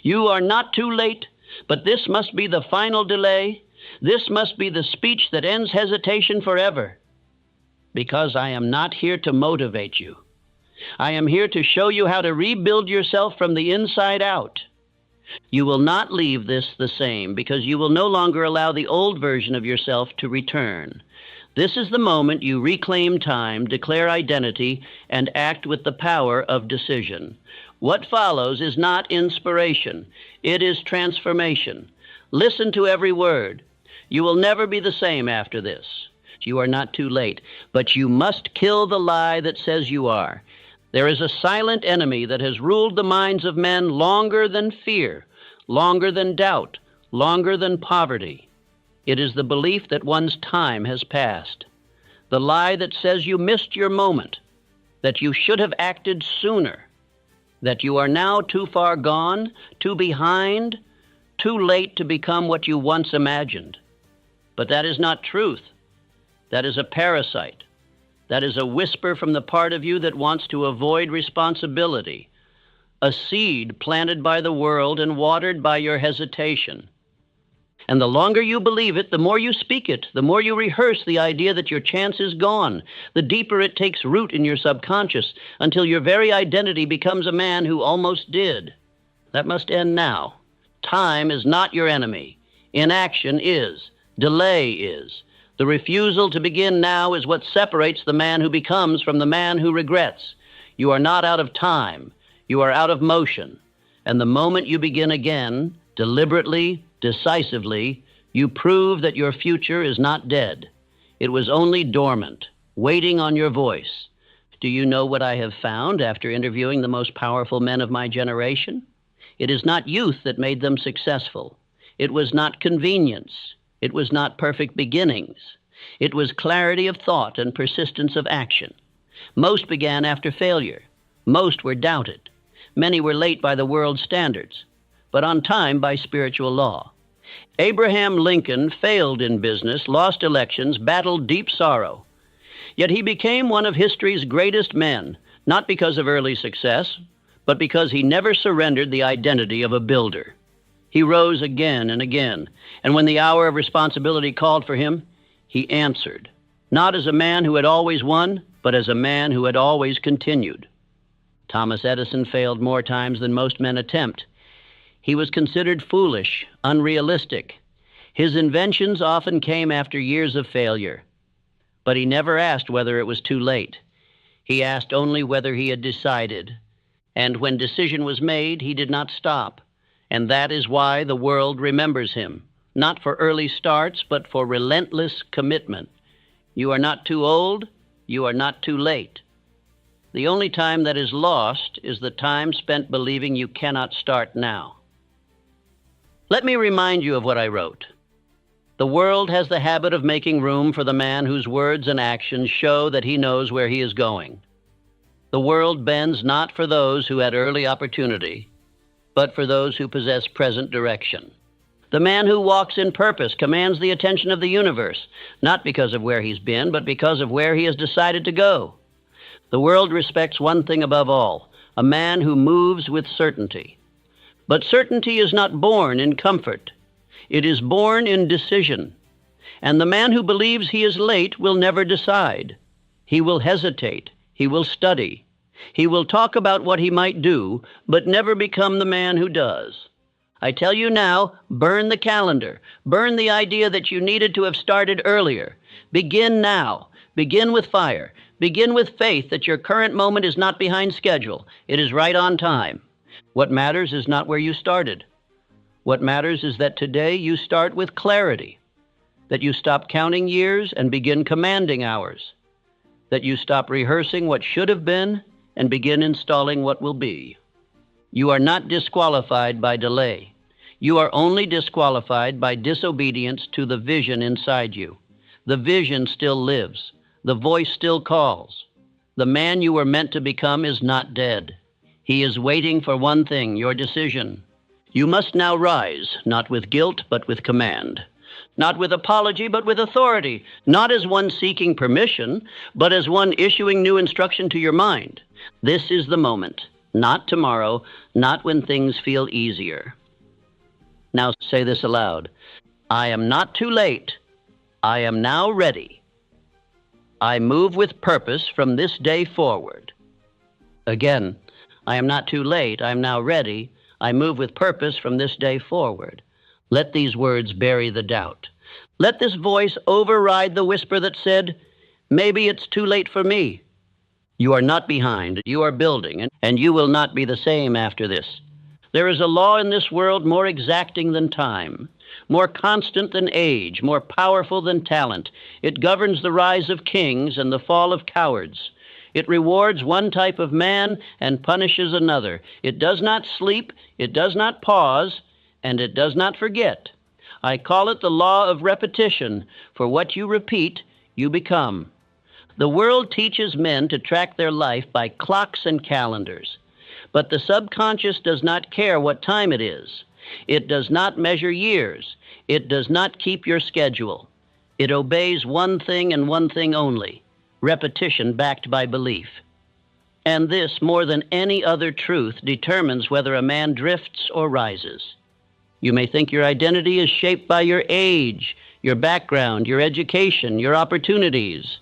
You are not too late, but this must be the final delay. This must be the speech that ends hesitation forever. Because I am not here to motivate you. I am here to show you how to rebuild yourself from the inside out. You will not leave this the same because you will no longer allow the old version of yourself to return. This is the moment you reclaim time, declare identity, and act with the power of decision. What follows is not inspiration. It is transformation. Listen to every word. You will never be the same after this. You are not too late, but you must kill the lie that says you are. There is a silent enemy that has ruled the minds of men longer than fear, longer than doubt, longer than poverty. It is the belief that one's time has passed. The lie that says you missed your moment, that you should have acted sooner, that you are now too far gone, too behind, too late to become what you once imagined. But that is not truth. That is a parasite. That is a whisper from the part of you that wants to avoid responsibility, a seed planted by the world and watered by your hesitation. And the longer you believe it, the more you speak it, the more you rehearse the idea that your chance is gone, the deeper it takes root in your subconscious until your very identity becomes a man who almost did. That must end now. Time is not your enemy. Inaction is. Delay is. The refusal to begin now is what separates the man who becomes from the man who regrets. You are not out of time. You are out of motion. And the moment you begin again, deliberately, decisively, you prove that your future is not dead. It was only dormant, waiting on your voice. Do you know what I have found after interviewing the most powerful men of my generation? It is not youth that made them successful. It was not convenience. It was not perfect beginnings. It was clarity of thought and persistence of action. Most began after failure. Most were doubted. Many were late by the world's standards, but on time by spiritual law. Abraham Lincoln failed in business, lost elections, battled deep sorrow. Yet he became one of history's greatest men, not because of early success, but because he never surrendered the identity of a builder. He rose again and again, and when the hour of responsibility called for him, he answered, not as a man who had always won, but as a man who had always continued. Thomas Edison failed more times than most men attempt. He was considered foolish, unrealistic. His inventions often came after years of failure. But he never asked whether it was too late. He asked only whether he had decided. And when decision was made, he did not stop. And that is why the world remembers him, not for early starts, but for relentless commitment. You are not too old, you are not too late. The only time that is lost is the time spent believing you cannot start now. Let me remind you of what I wrote. The world has the habit of making room for the man whose words and actions show that he knows where he is going. The world bends not for those who had early opportunity, but for those who possess present direction. The man who walks in purpose commands the attention of the universe, not because of where he's been, but because of where he has decided to go. The world respects one thing above all, a man who moves with certainty. But certainty is not born in comfort. It is born in decision. And the man who believes he is late will never decide. He will hesitate. He will study. He will talk about what he might do, but never become the man who does. I tell you now, burn the calendar. Burn the idea that you needed to have started earlier. Begin now. Begin with fire. Begin with faith that your current moment is not behind schedule. It is right on time. What matters is not where you started. What matters is that today you start with clarity, that you stop counting years and begin commanding hours, that you stop rehearsing what should have been and begin installing what will be. You are not disqualified by delay. You are only disqualified by disobedience to the vision inside you. The vision still lives. The voice still calls. The man you were meant to become is not dead. He is waiting for one thing, your decision. You must now rise, not with guilt, but with command. Not with apology, but with authority. Not as one seeking permission, but as one issuing new instruction to your mind. This is the moment. not tomorrow, not when things feel easier. Now say this aloud. I am not too late. I am now ready. I move with purpose from this day forward. Again, I am not too late. I am now ready. I move with purpose from this day forward. Let these words bury the doubt. Let this voice override the whisper that said, maybe it's too late for me. You are not behind. You are building, and you will not be the same after this. There is a law in this world more exacting than time, more constant than age, more powerful than talent. It governs the rise of kings and the fall of cowards. It rewards one type of man and punishes another. It does not sleep, it does not pause, and it does not forget. I call it the law of repetition, for what you repeat, you become. The world teaches men to track their life by clocks and calendars, but the subconscious does not care what time it is. It does not measure years. It does not keep your schedule. It obeys one thing and one thing only, repetition backed by belief. And this, more than any other truth, determines whether a man drifts or rises. You may think your identity is shaped by your age, your background, your education, your opportunities.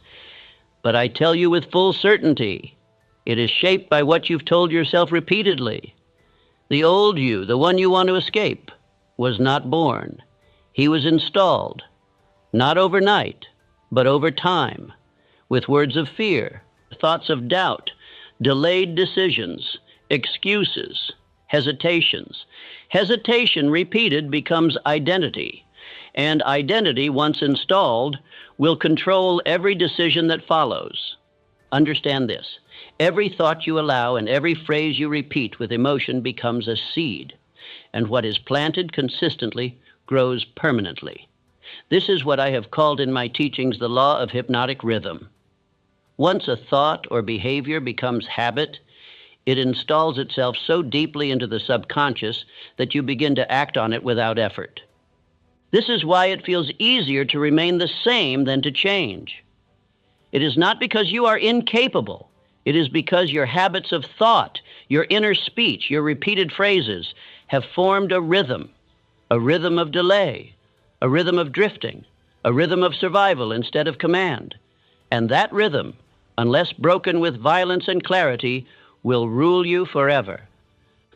But I tell you with full certainty, it is shaped by what you've told yourself repeatedly. The old you, the one you want to escape, was not born. He was installed, not overnight, but over time, with words of fear, thoughts of doubt, delayed decisions, excuses, hesitations. Hesitation repeated becomes identity, and identity, once installed, will control every decision that follows. Understand this. Every thought you allow and every phrase you repeat with emotion becomes a seed, and what is planted consistently grows permanently. This is what I have called in my teachings the law of hypnotic rhythm. Once a thought or behavior becomes habit, it installs itself so deeply into the subconscious that you begin to act on it without effort. This is why it feels easier to remain the same than to change. It is not because you are incapable. It is because your habits of thought, your inner speech, your repeated phrases have formed a rhythm of delay, a rhythm of drifting, a rhythm of survival instead of command. And that rhythm, unless broken with violence and clarity, will rule you forever.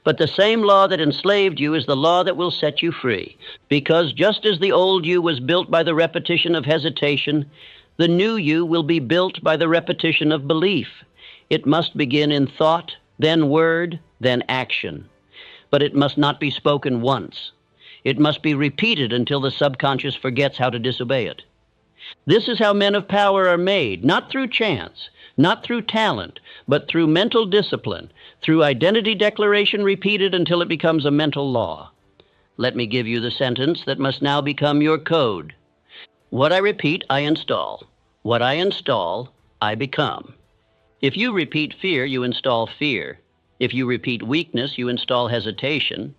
But the same law that enslaved you is the law that will set you free, because just as the old you was built by the repetition of hesitation, the new you will be built by the repetition of belief. It must begin in thought, then word, then action. But it must not be spoken once. It must be repeated until the subconscious forgets how to disobey it. This is how men of power are made, not through chance, not through talent, but through mental discipline, through identity declaration repeated until it becomes a mental law. Let me give you the sentence that must now become your code. What I repeat, I install. What I install, I become. If you repeat fear, you install fear. If you repeat weakness, you install hesitation.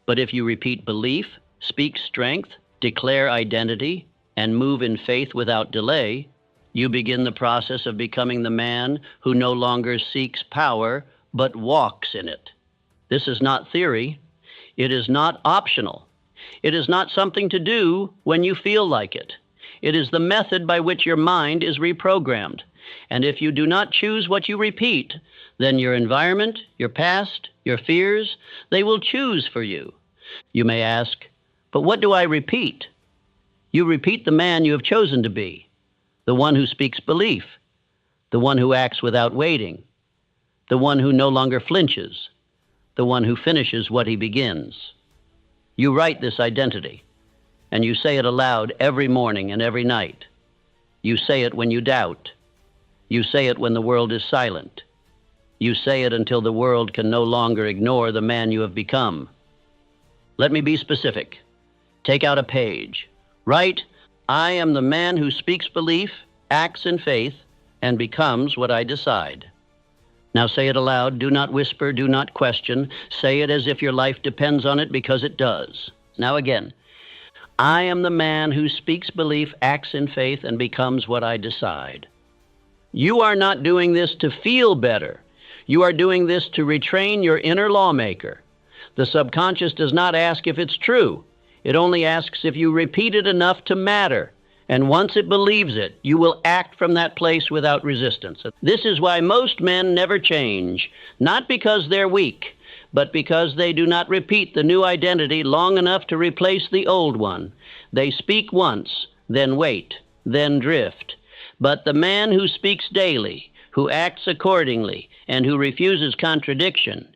But if you repeat belief, speak strength, declare identity, and move in faith without delay, you begin the process of becoming the man who no longer seeks power, but walks in it. This is not theory. It is not optional. It is not something to do when you feel like it. It is the method by which your mind is reprogrammed. And if you do not choose what you repeat, then your environment, your past, your fears, they will choose for you. You may ask, but what do I repeat? You repeat the man you have chosen to be, the one who speaks belief, the one who acts without waiting, the one who no longer flinches, the one who finishes what he begins. You write this identity, and you say it aloud every morning and every night. You say it when you doubt. You say it when the world is silent. You say it until the world can no longer ignore the man you have become. Let me be specific. Take out a page. Write, I am the man who speaks belief, acts in faith, and becomes what I decide. Now say it aloud. Do not whisper. Do not question. Say it as if your life depends on it, because it does. Now again. I am the man who speaks belief, acts in faith, and becomes what I decide. You are not doing this to feel better. You are doing this to retrain your inner lawmaker. The subconscious does not ask if it's true. It only asks if you repeat it enough to matter. And once it believes it, you will act from that place without resistance. This is why most men never change, not because they're weak, but because they do not repeat the new identity long enough to replace the old one. They speak once, then wait, then drift. But the man who speaks daily, who acts accordingly, and who refuses contradiction,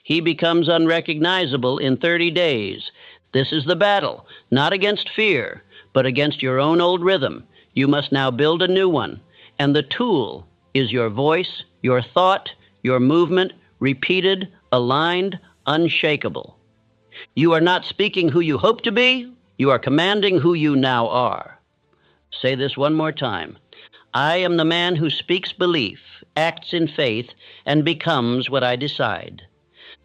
he becomes unrecognizable in 30 days. This is the battle, not against fear, but against your own old rhythm. You must now build a new one, and the tool is your voice, your thought, your movement, repeated, aligned, unshakable. You are not speaking who you hope to be, you are commanding who you now are. Say this one more time. I am the man who speaks belief, acts in faith, and becomes what I decide.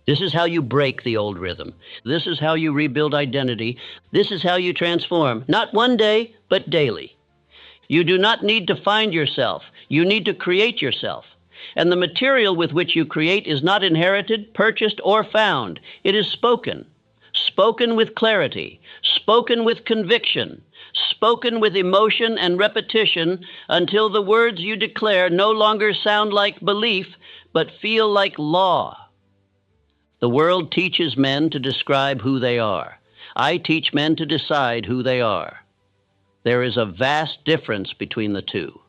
This is how you break the old rhythm. This is how you rebuild identity. This is how you transform, not one day, but daily. You do not need to find yourself. You need to create yourself. And the material with which you create is not inherited, purchased, or found. It is spoken. Spoken with clarity. Spoken with conviction. Spoken with emotion and repetition until the words you declare no longer sound like belief, but feel like law. The world teaches men to describe who they are. I teach men to decide who they are. There is a vast difference between the two.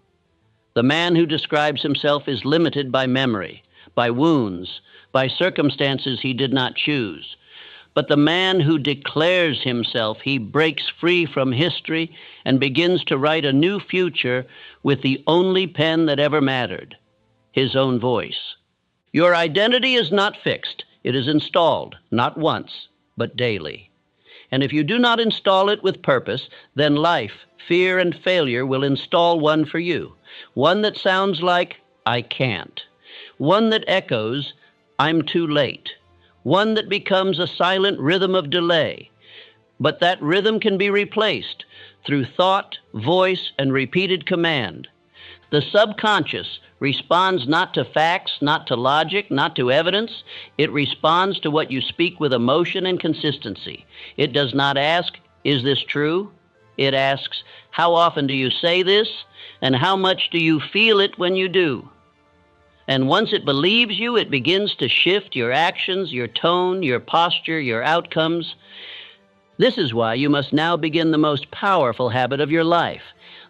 The man who describes himself is limited by memory, by wounds, by circumstances he did not choose. But the man who declares himself, he breaks free from history and begins to write a new future with the only pen that ever mattered, his own voice. Your identity is not fixed. It is installed, not once, but daily. And if you do not install it with purpose, then life, fear, and failure will install one for you. One that sounds like, I can't. One that echoes, I'm too late. One that becomes a silent rhythm of delay. But that rhythm can be replaced through thought, voice, and repeated command. The subconscious responds not to facts, not to logic, not to evidence. It responds to what you speak with emotion and consistency. It does not ask, is this true? It asks, how often do you say this? And how much do you feel it when you do? And once it believes you, it begins to shift your actions, your tone, your posture, your outcomes. This is why you must now begin the most powerful habit of your life,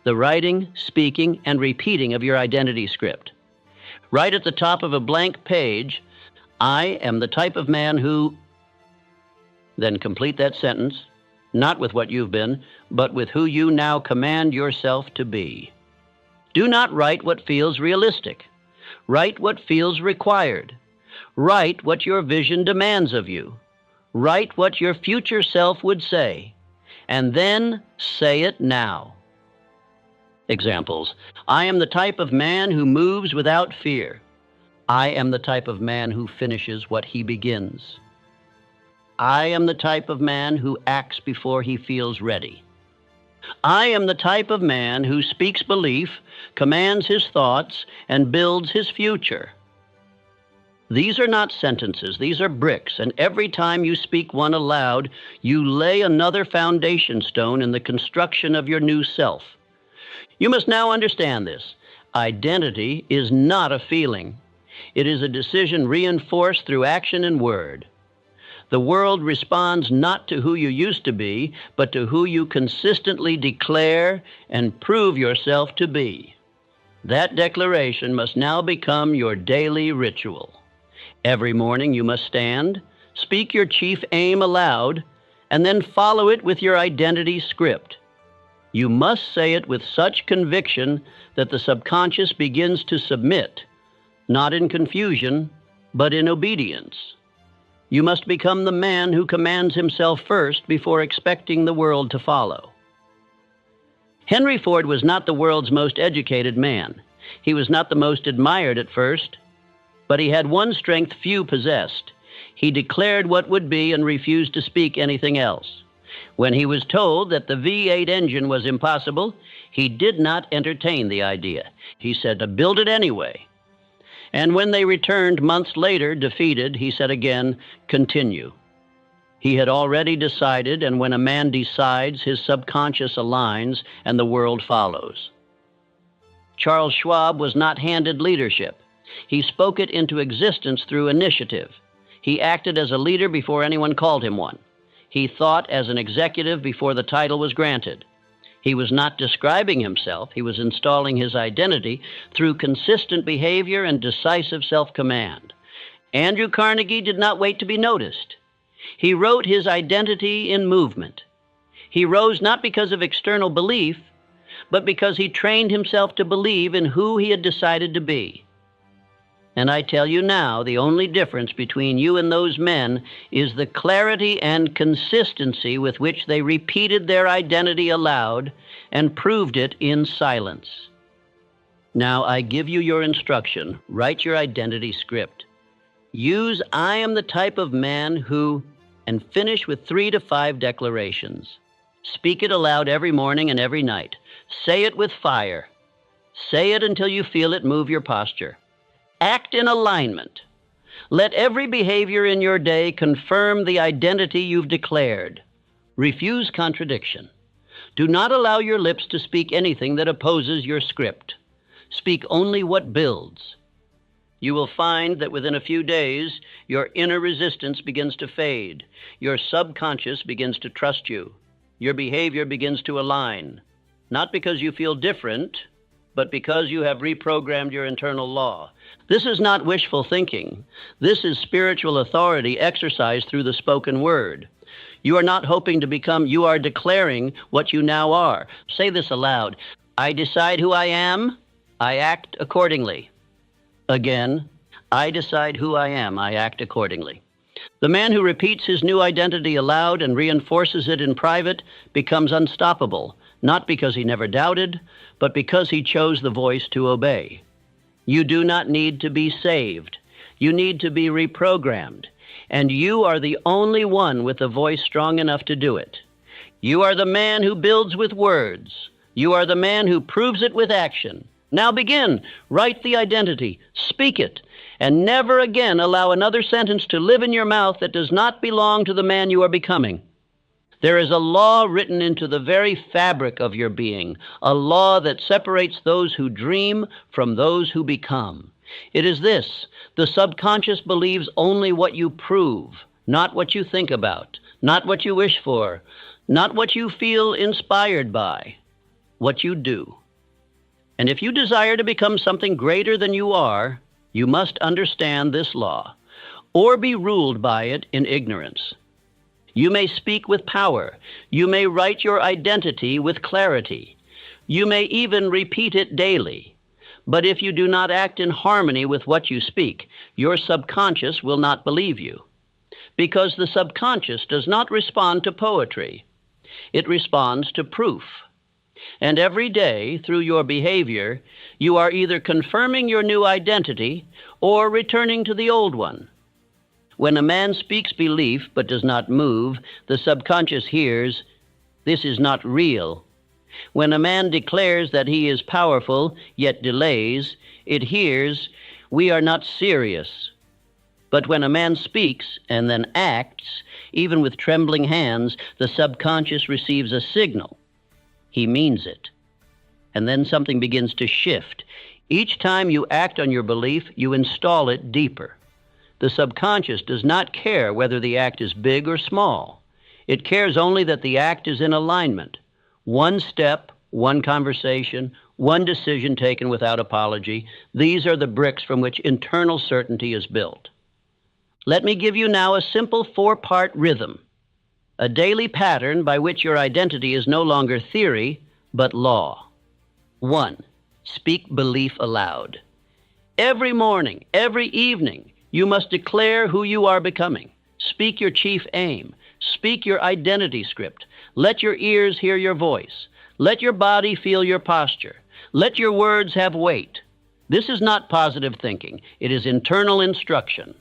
the writing, speaking, and repeating of your identity script. Write at the top of a blank page, I am the type of man who... Then complete that sentence, not with what you've been, but with who you now command yourself to be. Do not write what feels realistic. Write what feels required. Write what your vision demands of you. Write what your future self would say. And then say it now. Examples. I am the type of man who moves without fear. I am the type of man who finishes what he begins. I am the type of man who acts before he feels ready. I am the type of man who speaks belief, commands his thoughts, and builds his future. These are not sentences, these are bricks, and every time you speak one aloud, you lay another foundation stone in the construction of your new self. You must now understand this. Identity is not a feeling. It is a decision reinforced through action and word. The world responds not to who you used to be, but to who you consistently declare and prove yourself to be. That declaration must now become your daily ritual. Every morning you must stand, speak your chief aim aloud, and then follow it with your identity script. You must say it with such conviction that the subconscious begins to submit, not in confusion, but in obedience. You must become the man who commands himself first before expecting the world to follow. Henry Ford was not the world's most educated man. He was not the most admired at first, but he had one strength few possessed. He declared what would be and refused to speak anything else. When he was told that the V8 engine was impossible, he did not entertain the idea. He said to build it anyway. And when they returned months later, defeated, he said again, "Continue." He had already decided, and when a man decides, his subconscious aligns and the world follows. Charles Schwab was not handed leadership. He spoke it into existence through initiative. He acted as a leader before anyone called him one. He thought as an executive before the title was granted. He was not describing himself. He was installing his identity through consistent behavior and decisive self-command. Andrew Carnegie did not wait to be noticed. He wrote his identity in movement. He rose not because of external belief, but because he trained himself to believe in who he had decided to be. And I tell you now, the only difference between you and those men is the clarity and consistency with which they repeated their identity aloud and proved it in silence. Now I give you your instruction. Write your identity script. Use "I am the type of man who," and finish with 3 to 5 declarations. Speak it aloud every morning and every night. Say it with fire. Say it until you feel it move your posture. Act in alignment. Let every behavior in your day confirm the identity you've declared. Refuse contradiction. Do not allow your lips to speak anything that opposes your script. Speak only what builds. You will find that within a few days, your inner resistance begins to fade. Your subconscious begins to trust you. Your behavior begins to align, not because you feel different, but because you have reprogrammed your internal law. This is not wishful thinking. This is spiritual authority exercised through the spoken word. You are not hoping to become, you are declaring what you now are. Say this aloud. I decide who I am. I act accordingly. Again, I decide who I am. I act accordingly. The man who repeats his new identity aloud and reinforces it in private becomes unstoppable, not because he never doubted, but because he chose the voice to obey. You do not need to be saved. You need to be reprogrammed, and you are the only one with a voice strong enough to do it. You are the man who builds with words. You are the man who proves it with action. Now begin. Write the identity. Speak it. And never again allow another sentence to live in your mouth that does not belong to the man you are becoming. There is a law written into the very fabric of your being, a law that separates those who dream from those who become. It is this: the subconscious believes only what you prove, not what you think about, not what you wish for, not what you feel inspired by, what you do. And if you desire to become something greater than you are, you must understand this law, or be ruled by it in ignorance. You may speak with power. You may write your identity with clarity. You may even repeat it daily. But if you do not act in harmony with what you speak, your subconscious will not believe you. Because the subconscious does not respond to poetry. It responds to proof. And every day, through your behavior, you are either confirming your new identity or returning to the old one. When a man speaks belief but does not move, the subconscious hears, "This is not real." When a man declares that he is powerful yet delays, it hears, "We are not serious." But when a man speaks and then acts, even with trembling hands, the subconscious receives a signal. He means it. And then something begins to shift. Each time you act on your belief, you install it deeper. The subconscious does not care whether the act is big or small. It cares only that the act is in alignment. One step, one conversation, one decision taken without apology. These are the bricks from which internal certainty is built. Let me give you now a simple 4-part rhythm, a daily pattern by which your identity is no longer theory, but law. 1. Speak belief aloud. Every morning, every evening, you must declare who you are becoming. Speak your chief aim. Speak your identity script. Let your ears hear your voice. Let your body feel your posture. Let your words have weight. This is not positive thinking. It is internal instruction.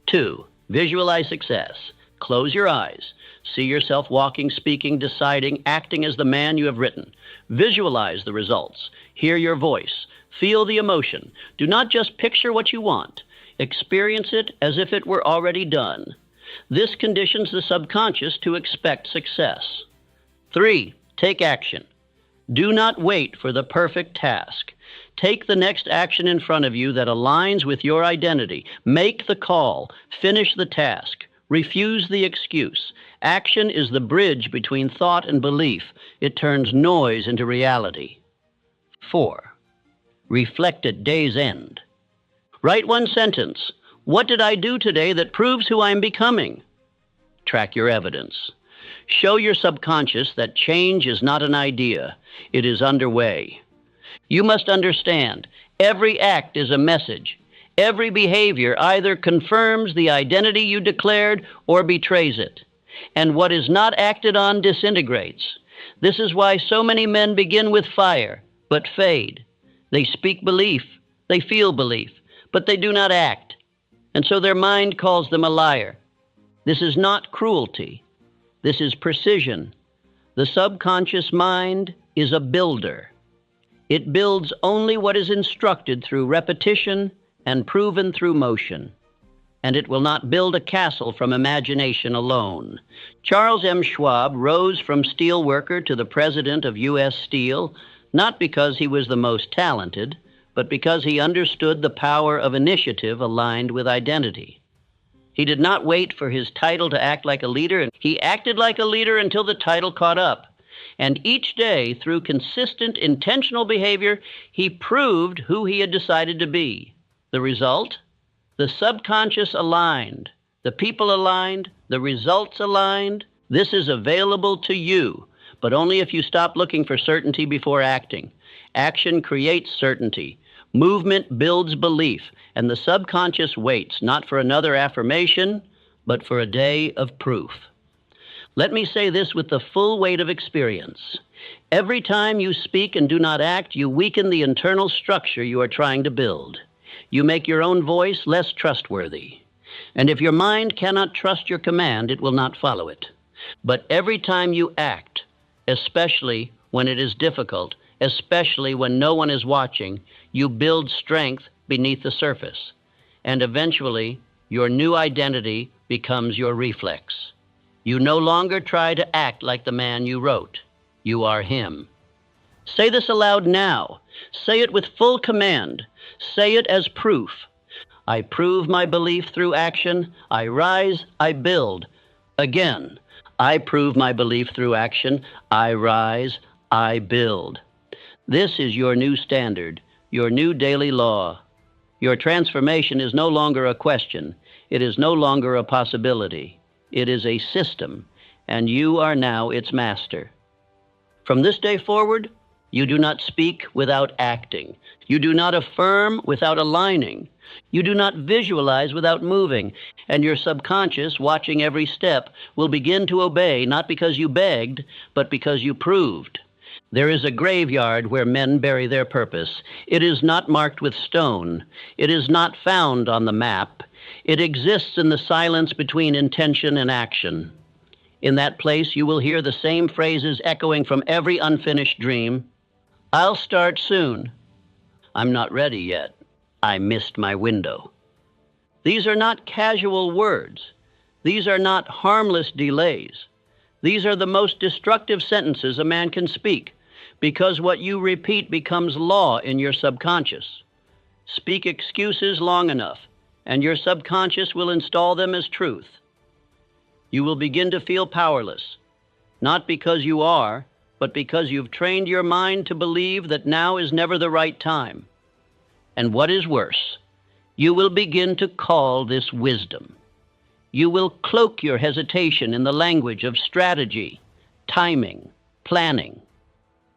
2. Visualize success. Close your eyes. See yourself walking, speaking, deciding, acting as the man you have written. Visualize the results. Hear your voice. Feel the emotion. Do not just picture what you want. Experience it as if it were already done. This conditions the subconscious to expect success. 3. Take action. Do not wait for the perfect task. Take the next action in front of you that aligns with your identity. Make the call. Finish the task. Refuse the excuse. Action is the bridge between thought and belief. It turns noise into reality. 4. Reflect at day's end. Write one sentence. What did I do today that proves who I am becoming? Track your evidence. Show your subconscious that change is not an idea. It is underway. You must understand, every act is a message. Every behavior either confirms the identity you declared or betrays it. And what is not acted on disintegrates. This is why so many men begin with fire, but fade. They speak belief, they feel belief, but they do not act. And so their mind calls them a liar. This is not cruelty. This is precision. The subconscious mind is a builder. It builds only what is instructed through repetition and proven through motion. And it will not build a castle from imagination alone. Charles M. Schwab rose from steel worker to the president of U.S. Steel, not because he was the most talented, but because he understood the power of initiative aligned with identity. He did not wait for his title to act like a leader, and he acted like a leader until the title caught up. And each day, through consistent, intentional behavior, he proved who he had decided to be. The result? The subconscious aligned, the people aligned, the results aligned. This is available to you, but only if you stop looking for certainty before acting. Action creates certainty. Movement builds belief, and the subconscious waits not for another affirmation, but for a day of proof. Let me say this with the full weight of experience. Every time you speak and do not act, you weaken the internal structure you are trying to build. You make your own voice less trustworthy. And if your mind cannot trust your command, it will not follow it. But every time you act, especially when it is difficult, especially when no one is watching, you build strength beneath the surface. And eventually, your new identity becomes your reflex. You no longer try to act like the man you wrote. You are him. Say this aloud now. Say it with full command. Say it as proof. I prove my belief through action. I rise, I build. Again, I prove my belief through action. I rise, I build. This is your new standard, your new daily law. Your transformation is no longer a question. It is no longer a possibility. It is a system, and you are now its master. From this day forward, you do not speak without acting. You do not affirm without aligning. You do not visualize without moving. And your subconscious, watching every step, will begin to obey, not because you begged, but because you proved. There is a graveyard where men bury their purpose. It is not marked with stone. It is not found on the map. It exists in the silence between intention and action. In that place, you will hear the same phrases echoing from every unfinished dream. I'll start soon. I'm not ready yet. I missed my window. These are not casual words. These are not harmless delays. These are the most destructive sentences a man can speak, because what you repeat becomes law in your subconscious. Speak excuses long enough, and your subconscious will install them as truth. You will begin to feel powerless, not because you are, but because you've trained your mind to believe that now is never the right time. And what is worse, you will begin to call this wisdom. You will cloak your hesitation in the language of strategy, timing, planning.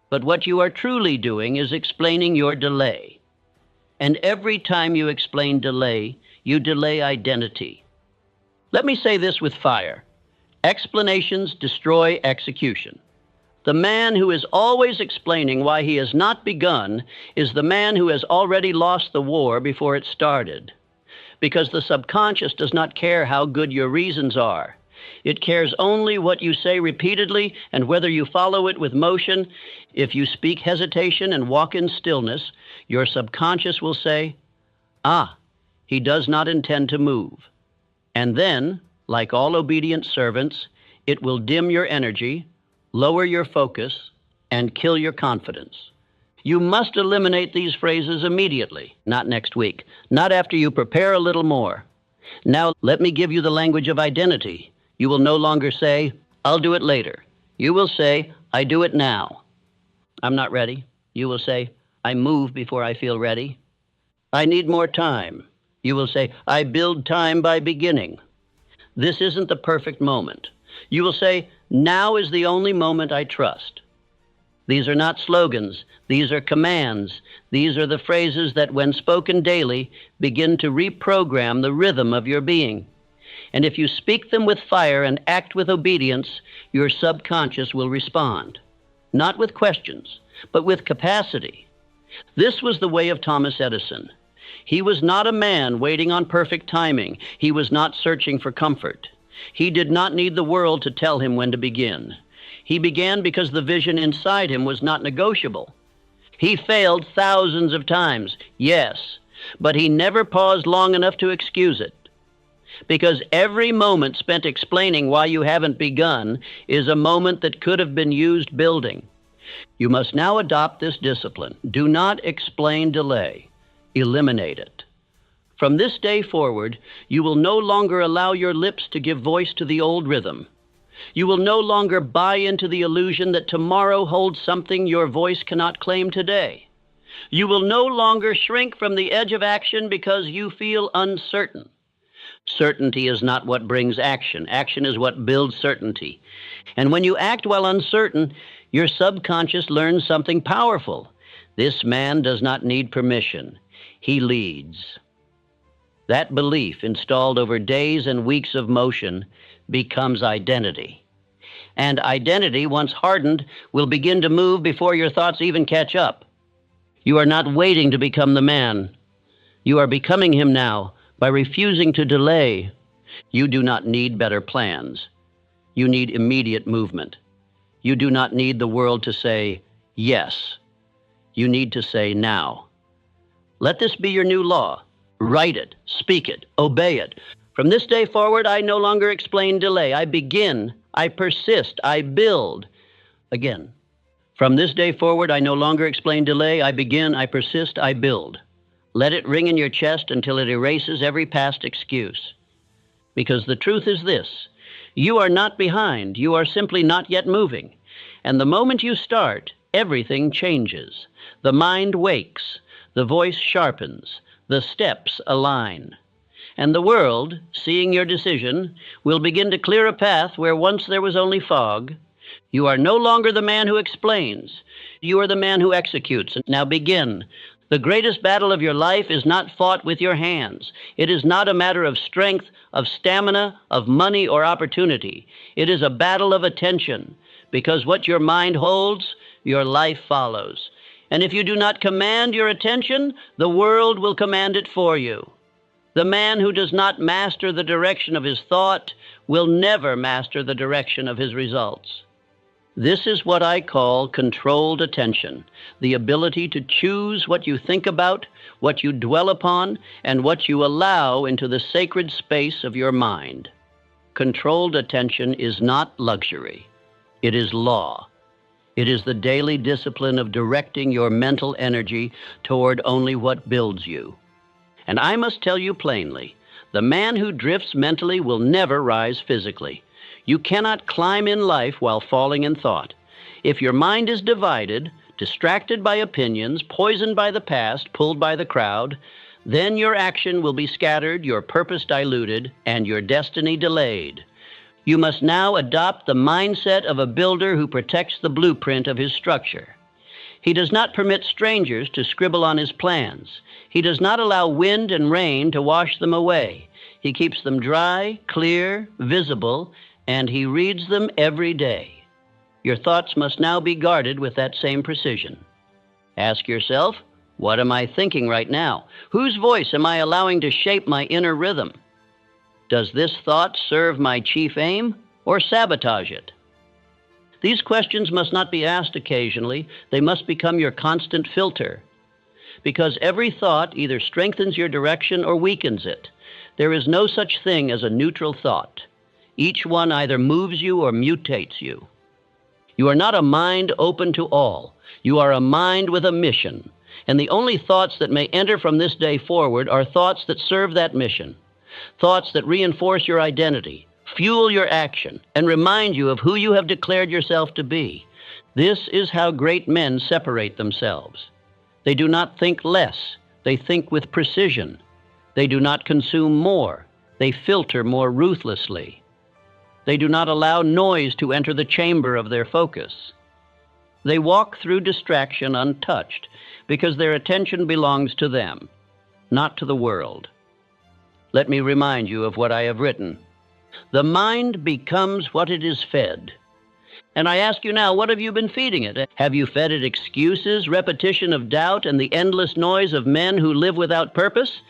But what you are truly doing is explaining your delay. And every time you explain delay, you delay identity. Let me say this with fire. Explanations destroy execution. The man who is always explaining why he has not begun is the man who has already lost the war before it started. Because the subconscious does not care how good your reasons are. It cares only what you say repeatedly and whether you follow it with motion. If you speak hesitation and walk in stillness, your subconscious will say, "Ah, he does not intend to move." And then, like all obedient servants, it will dim your energy, lower your focus, and kill your confidence. You must eliminate these phrases immediately, not next week, not after you prepare a little more. Now, let me give you the language of identity. You will no longer say, "I'll do it later." You will say, "I do it now." "I'm not ready." You will say, "I move before I feel ready." "I need more time." You will say, "I build time by beginning." "This isn't the perfect moment." You will say, "Now is the only moment I trust." These are not slogans. These are commands. These are the phrases that, when spoken daily, begin to reprogram the rhythm of your being. And if you speak them with fire and act with obedience, your subconscious will respond. Not with questions, but with capacity. This was the way of Thomas Edison. He was not a man waiting on perfect timing. He was not searching for comfort. He did not need the world to tell him when to begin. He began because the vision inside him was not negotiable. He failed thousands of times, yes, but he never paused long enough to excuse it. Because every moment spent explaining why you haven't begun is a moment that could have been used building. You must now adopt this discipline. Do not explain delay. Eliminate it. From this day forward, you will no longer allow your lips to give voice to the old rhythm. You will no longer buy into the illusion that tomorrow holds something your voice cannot claim today. You will no longer shrink from the edge of action because you feel uncertain. Certainty is not what brings action. Action is what builds certainty. And when you act while uncertain, your subconscious learns something powerful. This man does not need permission. He leads. That belief, installed over days and weeks of motion, becomes identity. And identity, once hardened, will begin to move before your thoughts even catch up. You are not waiting to become the man. You are becoming him now by refusing to delay. You do not need better plans. You need immediate movement. You do not need the world to say yes. You need to say now. Let this be your new law. Write it, speak it, obey it. From this day forward, I no longer explain delay. I begin, I persist, I build. Again, from this day forward, I no longer explain delay. I begin, I persist, I build. Let it ring in your chest until it erases every past excuse. Because the truth is this: you are not behind. You are simply not yet moving. And the moment you start, everything changes. The mind wakes. The voice sharpens. The steps align. And the world, seeing your decision, will begin to clear a path where once there was only fog. You are no longer the man who explains. You are the man who executes. Now begin. The greatest battle of your life is not fought with your hands. It is not a matter of strength, of stamina, of money, or opportunity. It is a battle of attention, because what your mind holds, your life follows. And if you do not command your attention, the world will command it for you. The man who does not master the direction of his thought will never master the direction of his results. This is what I call controlled attention, the ability to choose what you think about, what you dwell upon, and what you allow into the sacred space of your mind. Controlled attention is not luxury. It is law. It is the daily discipline of directing your mental energy toward only what builds you. And I must tell you plainly, the man who drifts mentally will never rise physically. You cannot climb in life while falling in thought. If your mind is divided, distracted by opinions, poisoned by the past, pulled by the crowd, then your action will be scattered, your purpose diluted, and your destiny delayed. You must now adopt the mindset of a builder who protects the blueprint of his structure. He does not permit strangers to scribble on his plans. He does not allow wind and rain to wash them away. He keeps them dry, clear, visible, and he reads them every day. Your thoughts must now be guarded with that same precision. Ask yourself, what am I thinking right now? Whose voice am I allowing to shape my inner rhythm? Does this thought serve my chief aim or sabotage it? These questions must not be asked occasionally. They must become your constant filter, because every thought either strengthens your direction or weakens it. There is no such thing as a neutral thought. Each one either moves you or mutates you. You are not a mind open to all. You are a mind with a mission, and the only thoughts that may enter from this day forward are thoughts that serve that mission, thoughts that reinforce your identity, fuel your action, and remind you of who you have declared yourself to be. This is how great men separate themselves. They do not think less. They think with precision. They do not consume more. They filter more ruthlessly. They do not allow noise to enter the chamber of their focus. They walk through distraction untouched because their attention belongs to them, not to the world. Let me remind you of what I have written. The mind becomes what it is fed. And I ask you now, what have you been feeding it? Have you fed it excuses, repetition of doubt, and the endless noise of men who live without purpose?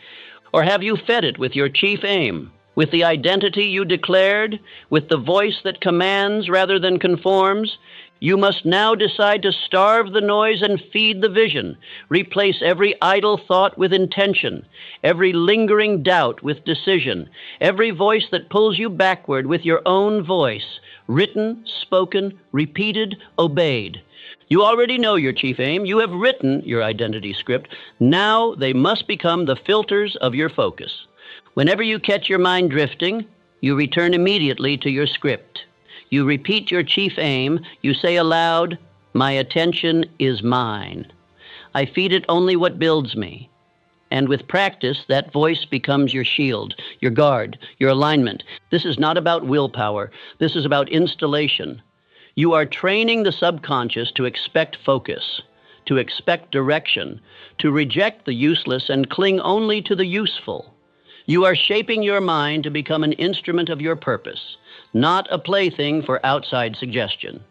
Or have you fed it with your chief aim, with the identity you declared, with the voice that commands rather than conforms? You must now decide to starve the noise and feed the vision. Replace every idle thought with intention, every lingering doubt with decision, every voice that pulls you backward with your own voice, written, spoken, repeated, obeyed. You already know your chief aim. You have written your identity script. Now they must become the filters of your focus. Whenever you catch your mind drifting, you return immediately to your script. You repeat your chief aim. You say aloud, "My attention is mine. I feed it only what builds me." And with practice, that voice becomes your shield, your guard, your alignment. This is not about willpower. This is about installation. You are training the subconscious to expect focus, to expect direction, to reject the useless and cling only to the useful. You are shaping your mind to become an instrument of your purpose, not a plaything for outside suggestion.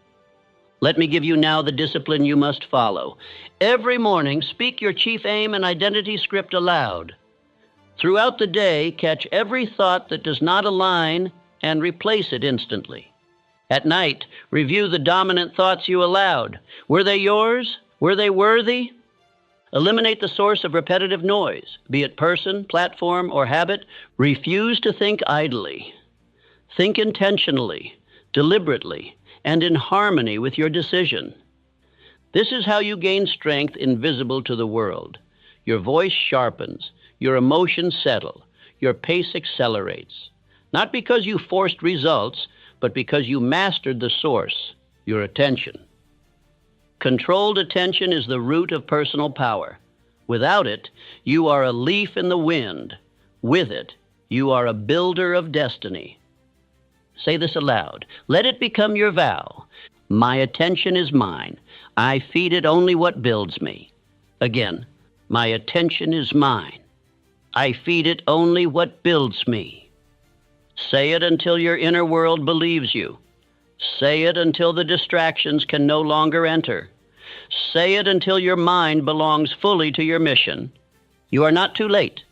Let me give you now the discipline you must follow. Every morning, speak your chief aim and identity script aloud. Throughout the day, catch every thought that does not align and replace it instantly. At night, review the dominant thoughts you allowed. Were they yours? Were they worthy? Eliminate the source of repetitive noise, be it person, platform, or habit. Refuse to think idly. Think intentionally, deliberately, and in harmony with your decision. This is how you gain strength invisible to the world. Your voice sharpens, your emotions settle, your pace accelerates. Not because you forced results, but because you mastered the source, your attention. Controlled attention is the root of personal power. Without it, you are a leaf in the wind. With it, you are a builder of destiny. Say this aloud. Let it become your vow. My attention is mine. I feed it only what builds me. Again, my attention is mine. I feed it only what builds me. Say it until your inner world believes you. Say it until the distractions can no longer enter. Say it until your mind belongs fully to your mission. You are not too late.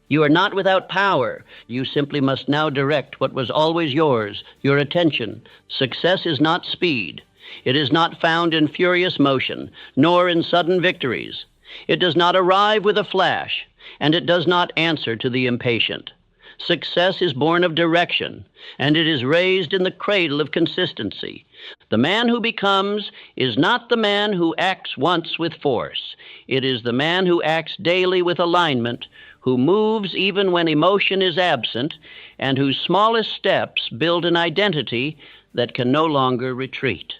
You are not without power. You simply must now direct what was always yours, your attention. Success is not speed. It is not found in furious motion, nor in sudden victories. It does not arrive with a flash, and it does not answer to the impatient. Success is born of direction, and it is raised in the cradle of consistency. The man who becomes is not the man who acts once with force. It is the man who acts daily with alignment, who moves even when emotion is absent, and whose smallest steps build an identity that can no longer retreat.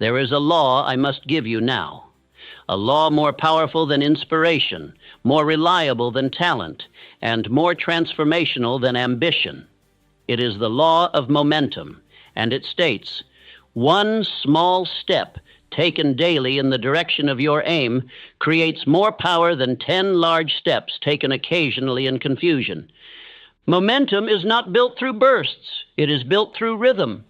There is a law I must give you now, a law more powerful than inspiration, more reliable than talent, and more transformational than ambition. It is the law of momentum, and it states, one small step taken daily in the direction of your aim creates more power than 10 large steps taken occasionally in confusion. Momentum is not built through bursts. It is built through rhythm.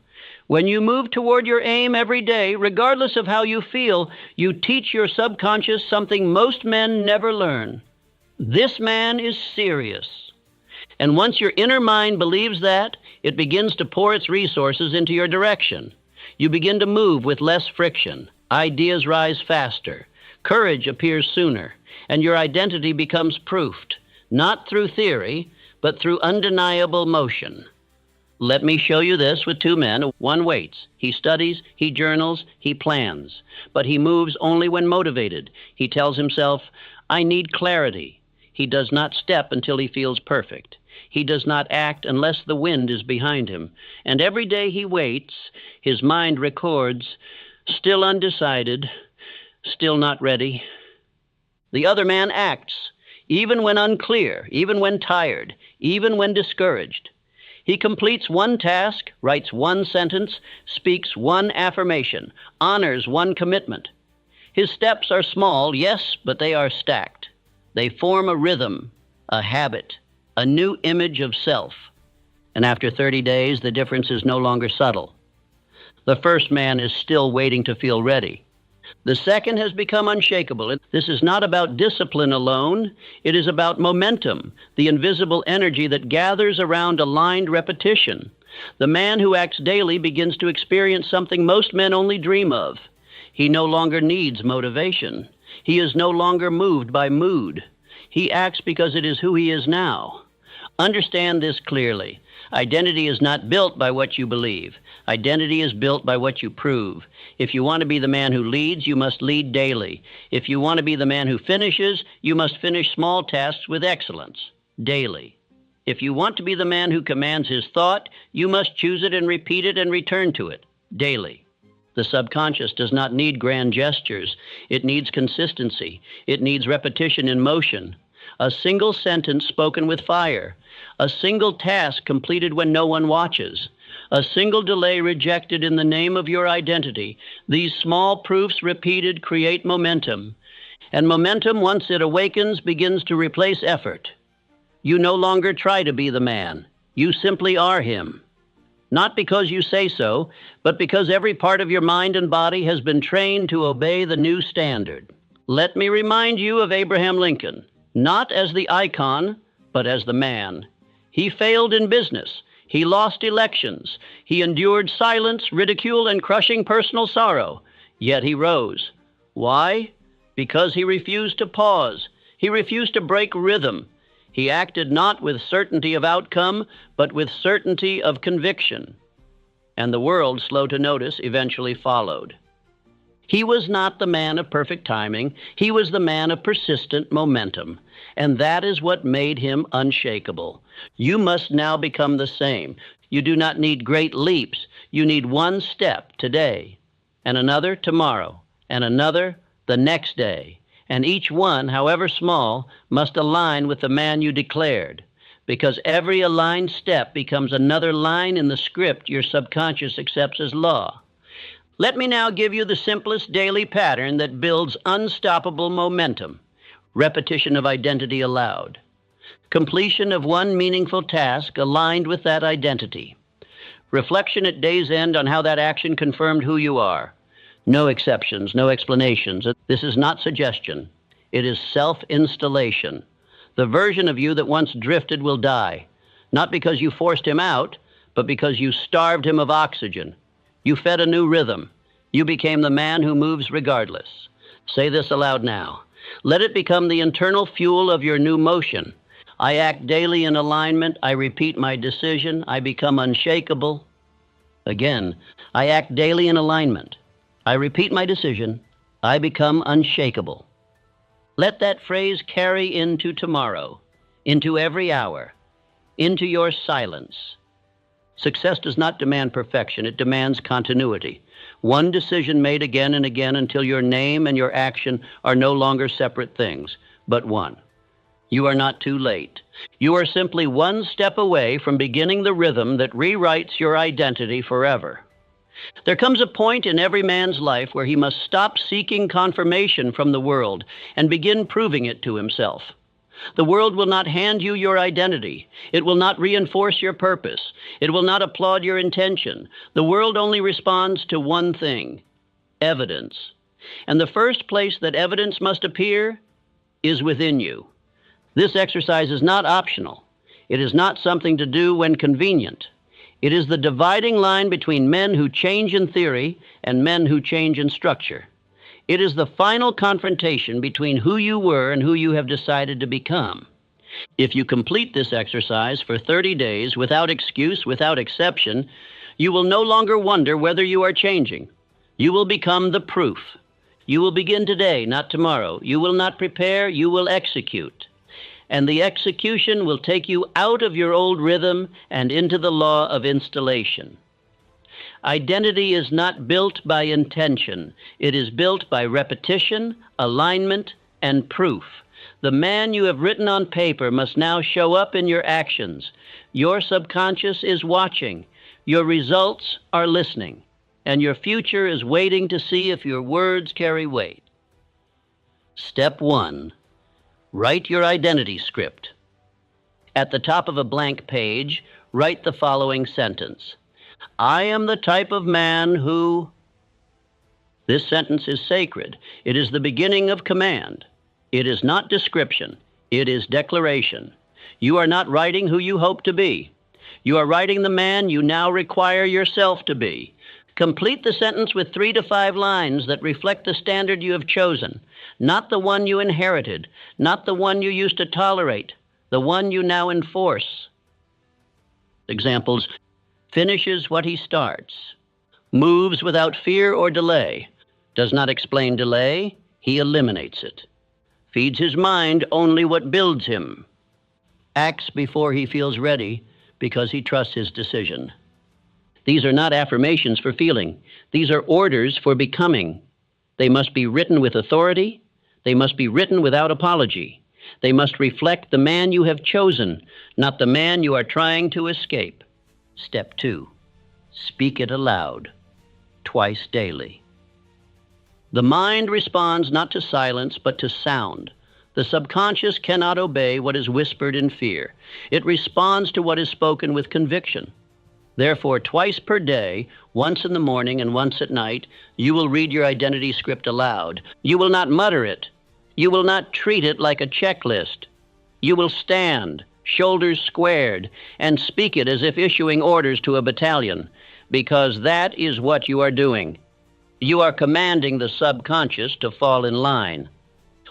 When you move toward your aim every day, regardless of how you feel, you teach your subconscious something most men never learn. This man is serious. And once your inner mind believes that, it begins to pour its resources into your direction. You begin to move with less friction. Ideas rise faster. Courage appears sooner. And your identity becomes proofed, not through theory, but through undeniable motion. Let me show you this with two men. One waits. He studies, he journals, he plans. But he moves only when motivated. He tells himself, I need clarity. He does not step until he feels perfect. He does not act unless the wind is behind him. And every day he waits, his mind records, still undecided, still not ready. The other man acts, even when unclear, even when tired, even when discouraged. He completes one task, writes one sentence, speaks one affirmation, honors one commitment. His steps are small, yes, but they are stacked. They form a rhythm, a habit, a new image of self. And after 30 days, the difference is no longer subtle. The first man is still waiting to feel ready. The second has become unshakable. This is not about discipline alone. It is about momentum, the invisible energy that gathers around aligned repetition. The man who acts daily begins to experience something most men only dream of. He no longer needs motivation. He is no longer moved by mood. He acts because it is who he is now. Understand this clearly. Identity is not built by what you believe. Identity is built by what you prove. If you want to be the man who leads, you must lead daily. If you want to be the man who finishes, you must finish small tasks with excellence, daily. If you want to be the man who commands his thought, you must choose it and repeat it and return to it, daily. The subconscious does not need grand gestures. It needs consistency. It needs repetition in motion. A single sentence spoken with fire. A single task completed when no one watches. A single delay rejected in the name of your identity. These small proofs repeated create momentum. And momentum, once it awakens, begins to replace effort. You no longer try to be the man. You simply are him. Not because you say so, but because every part of your mind and body has been trained to obey the new standard. Let me remind you of Abraham Lincoln, not as the icon, but as the man. He failed in business. He lost elections. He endured silence, ridicule, and crushing personal sorrow. Yet he rose. Why? Because he refused to pause. He refused to break rhythm. He acted not with certainty of outcome, but with certainty of conviction. And the world, slow to notice, eventually followed. He was not the man of perfect timing. He was the man of persistent momentum. And that is what made him unshakable. You must now become the same. You do not need great leaps. You need one step today, and another tomorrow, and another the next day. And each one, however small, must align with the man you declared, because every aligned step becomes another line in the script your subconscious accepts as law. Let me now give you the simplest daily pattern that builds unstoppable momentum. Repetition of identity aloud. Completion of one meaningful task aligned with that identity. Reflection at day's end on how that action confirmed who you are. No exceptions, no explanations. This is not suggestion. It is self-installation. The version of you that once drifted will die, not because you forced him out, but because you starved him of oxygen. You fed a new rhythm. You became the man who moves regardless. Say this aloud now. Let it become the internal fuel of your new motion. I act daily in alignment. I repeat my decision. I become unshakable. Again, I act daily in alignment. I repeat my decision. I become unshakable. Let that phrase carry into tomorrow, into every hour, into your silence. Success does not demand perfection. It demands continuity. One decision made again and again until your name and your action are no longer separate things, but one. You are not too late. You are simply one step away from beginning the rhythm that rewrites your identity forever. There comes a point in every man's life where he must stop seeking confirmation from the world and begin proving it to himself. The world will not hand you your identity. It will not reinforce your purpose. It will not applaud your intention. The world only responds to one thing: evidence. And the first place that evidence must appear is within you. This exercise is not optional. It is not something to do when convenient. It is the dividing line between men who change in theory and men who change in structure. It is the final confrontation between who you were and who you have decided to become. If you complete this exercise for 30 days without excuse, without exception, you will no longer wonder whether you are changing. You will become the proof. You will begin today, not tomorrow. You will not prepare, you will execute. And the execution will take you out of your old rhythm and into the law of installation. Identity is not built by intention. It is built by repetition, alignment, and proof. The man you have written on paper must now show up in your actions. Your subconscious is watching. Your results are listening. And your future is waiting to see if your words carry weight. Step 1. Write your identity script. At the top of a blank page, write the following sentence. I am the type of man who... This sentence is sacred. It is the beginning of command. It is not description. It is declaration. You are not writing who you hope to be. You are writing the man you now require yourself to be. Complete the sentence with 3 to 5 lines that reflect the standard you have chosen, not the one you inherited, not the one you used to tolerate, the one you now enforce. Examples: finishes what he starts, moves without fear or delay, does not explain delay, he eliminates it, feeds his mind only what builds him, acts before he feels ready because he trusts his decision. These are not affirmations for feeling. These are orders for becoming. They must be written with authority. They must be written without apology. They must reflect the man you have chosen, not the man you are trying to escape. Step 2. Speak it aloud, twice daily. The mind responds not to silence, but to sound. The subconscious cannot obey what is whispered in fear. It responds to what is spoken with conviction. Therefore, twice per day, once in the morning and once at night, you will read your identity script aloud. You will not mutter it. You will not treat it like a checklist. You will stand, shoulders squared, and speak it as if issuing orders to a battalion, because that is what you are doing. You are commanding the subconscious to fall in line.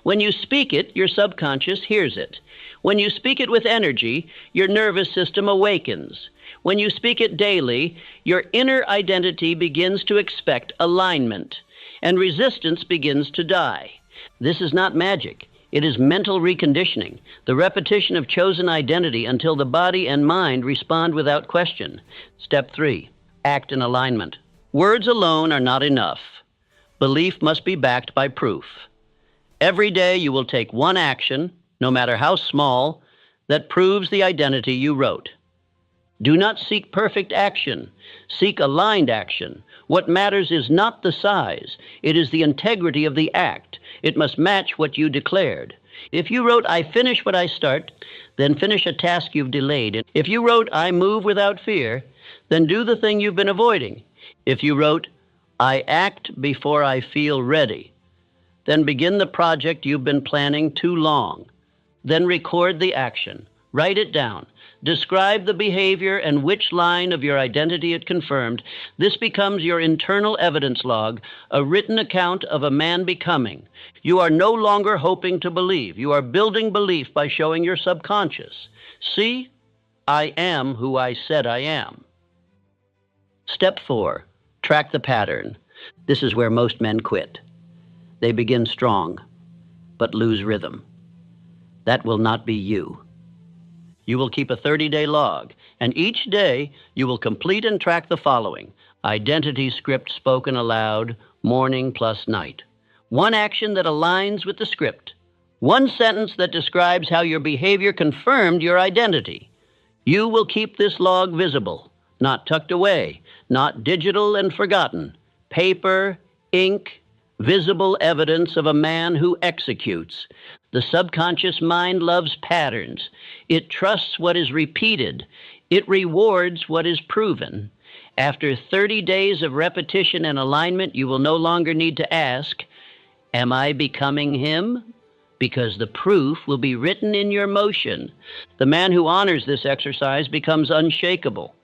When you speak it, your subconscious hears it. When you speak it with energy, your nervous system awakens. When you speak it daily, your inner identity begins to expect alignment, and resistance begins to die. This is not magic. It is mental reconditioning, the repetition of chosen identity until the body and mind respond without question. Step 3. Act in alignment. Words alone are not enough. Belief must be backed by proof. Every day you will take one action, no matter how small, that proves the identity you wrote. Do not seek perfect action. Seek aligned action. What matters is not the size. It is the integrity of the act. It must match what you declared. If you wrote, I finish what I start, then finish a task you've delayed. If you wrote, I move without fear, then do the thing you've been avoiding. If you wrote, I act before I feel ready, then begin the project you've been planning too long. Then record the action. Write it down. Describe the behavior and which line of your identity it confirmed. This becomes your internal evidence log, a written account of a man becoming. You are no longer hoping to believe. You are building belief by showing your subconscious. See, I am who I said I am. Step 4. Track the pattern. This is where most men quit. They begin strong, but lose rhythm. That will not be you. You will keep a 30-day log, and each day you will complete and track the following: identity script spoken aloud, morning plus night. One action that aligns with the script. One sentence that describes how your behavior confirmed your identity. You will keep this log visible, not tucked away, not digital and forgotten. Paper, ink, visible evidence of a man who executes. The subconscious mind loves patterns. It trusts what is repeated. It rewards what is proven. After 30 days of repetition and alignment, you will no longer need to ask, am I becoming him? because the proof will be written in your motion. The man who honors this exercise becomes unshakable.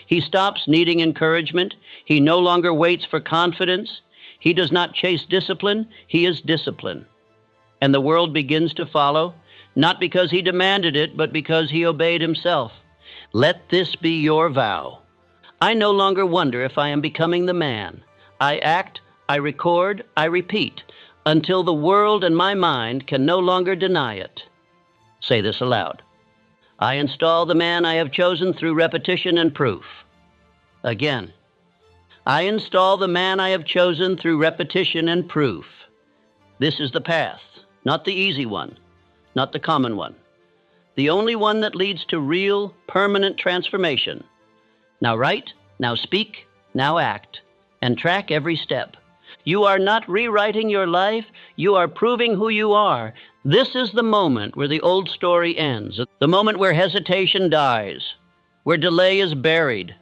He stops needing encouragement. He no longer waits for confidence. He does not chase discipline. He is discipline. And the world begins to follow, not because he demanded it, but because he obeyed himself. Let this be your vow. I no longer wonder if I am becoming the man. I act, I record, I repeat, until the world and my mind can no longer deny it. Say this aloud. I install the man I have chosen through repetition and proof. Again. I install the man I have chosen through repetition and proof. This is the path, not the easy one, not the common one. The only one that leads to real, permanent transformation. Now write, now speak, now act, and track every step. You are not rewriting your life, you are proving who you are. This is the moment where the old story ends, the moment where hesitation dies, where delay is buried,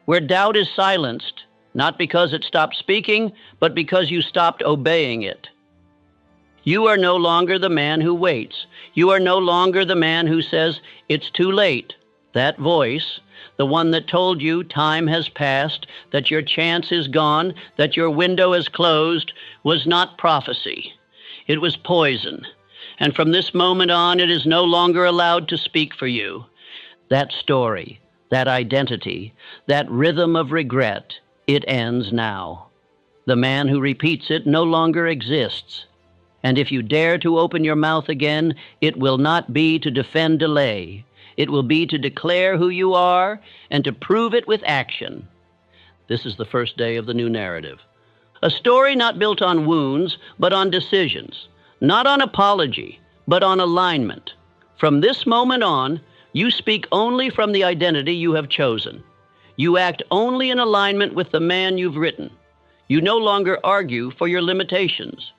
where doubt is silenced, not because it stopped speaking, but because you stopped obeying it. You are no longer the man who waits. You are no longer the man who says, it's too late. That voice, the one that told you time has passed, that your chance is gone, that your window is closed, was not prophecy. It was poison. And from this moment on, it is no longer allowed to speak for you. That story, that identity, that rhythm of regret, it ends now. The man who repeats it no longer exists. And if you dare to open your mouth again, it will not be to defend delay. It will be to declare who you are and to prove it with action. This is the first day of the new narrative. A story not built on wounds, but on decisions. Not on apology, but on alignment. From this moment on, you speak only from the identity you have chosen. You act only in alignment with the man you've written. You no longer argue for your limitations.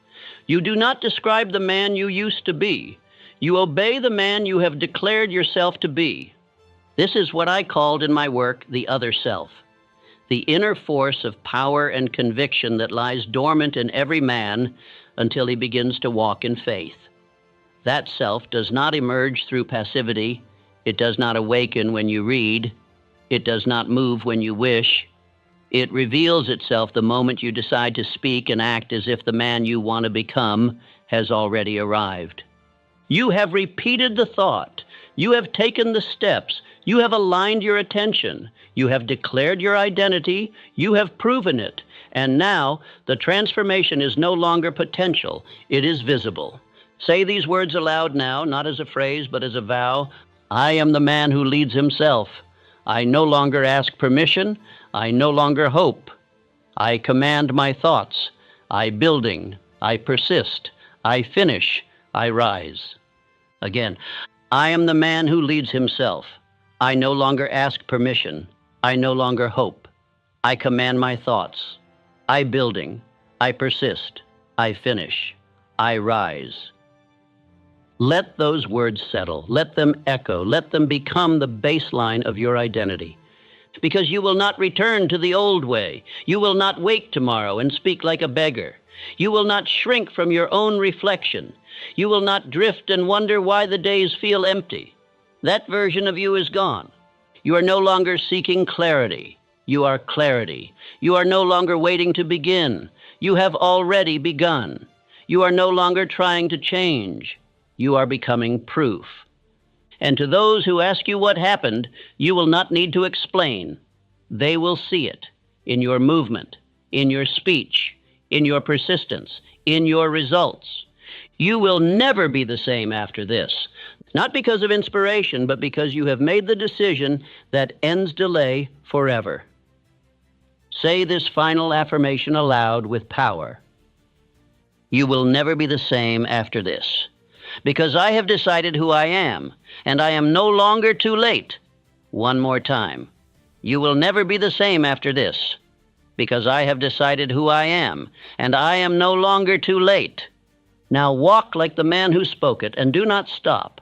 You do not describe the man you used to be. You obey the man you have declared yourself to be. This is what I called in my work the other self, the inner force of power and conviction that lies dormant in every man until he begins to walk in faith. That self does not emerge through passivity. It does not awaken when you read. It does not move when you wish. It reveals itself the moment you decide to speak and act as if the man you want to become has already arrived. You have repeated the thought. You have taken the steps. You have aligned your attention. You have declared your identity. You have proven it. And now the transformation is no longer potential. It is visible. Say these words aloud now, not as a phrase, but as a vow. I am the man who leads himself. I no longer ask permission. I no longer hope. I command my thoughts. I building. I persist. I finish. I rise. Again, I am the man who leads himself. I no longer ask permission. I no longer hope. I command my thoughts. I building. I persist. I finish. I rise. Let those words settle. Let them echo. Let them become the baseline of your identity. Because you will not return to the old way. You will not wake tomorrow and speak like a beggar. You will not shrink from your own reflection. You will not drift and wonder why the days feel empty. That version of you is gone. You are no longer seeking clarity. You are clarity. You are no longer waiting to begin. You have already begun. You are no longer trying to change. You are becoming proof. And to those who ask you what happened, you will not need to explain. They will see it in your movement, in your speech, in your persistence, in your results. You will never be the same after this, not because of inspiration, but because you have made the decision that ends delay forever. Say this final affirmation aloud with power. You will never be the same after this, because I have decided who I am, and I am no longer too late. One more time. You will never be the same after this, because I have decided who I am, and I am no longer too late. Now walk like the man who spoke it, and do not stop.